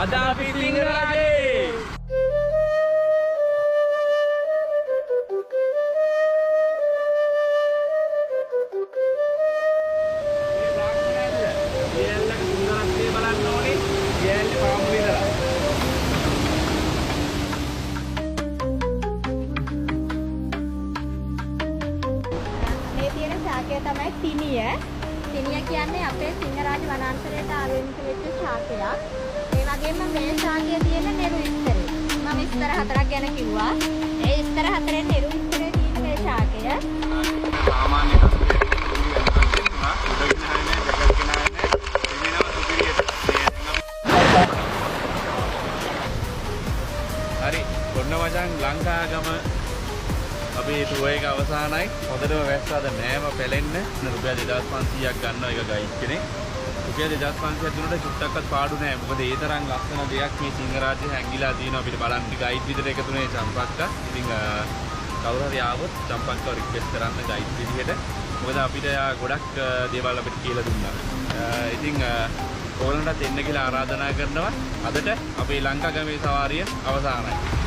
අද අපි සිංහරාජේ තමයි තිනිය. තිනිය කියන්නේ අපේ සිංහරාජ වනාන්තරයට ආවේනික වෙච්ච ශාකයක්. ඒ වගේම මේ ශාකය තියෙන නෙරු ඉස්තරේ. මම ඉස්තර හතරක් ගැන කිව්වා. ඒ ඉස්තර හතරේ නෙරු ඉස්තරේ තියෙන මේ ශාකය. සාමාන්‍ය හරි කොන්න මචං ලංකාගම අපේ ටුවර් එක අවසానයි. හොඳටම වැස්සාද නෑම පැලෙන්න. රුපියල් 2500ක් ගන්නවා එක ගයිඩ් කෙනෙක්. රුපියල් 2500ක් දුන්නට චුට්ටක්වත් පාඩු නෑ. මොකද ඒ තරම් ලස්සන දෙයක් මේ සිංහරාජ්‍යයේ හැංගිලා තියෙනවා. අපිට බලන්න ගයිඩ් විදිහට එකතුනේ චම්පක්කා. ඉතින් කවුරු හරි ආවොත් චම්පක්කව රික්වෙස්ට් කරන්න ගයිඩ් විදිහට. මොකද අපිට ගොඩක් දේවල් අපිට කියලා දුන්නා. ඉතින් ඕගොල්ලන්ටත් එන්න කියලා ආරාධනා කරනවා. අදට අපේ ලංකාගමේ සවාරිය අවසానයි.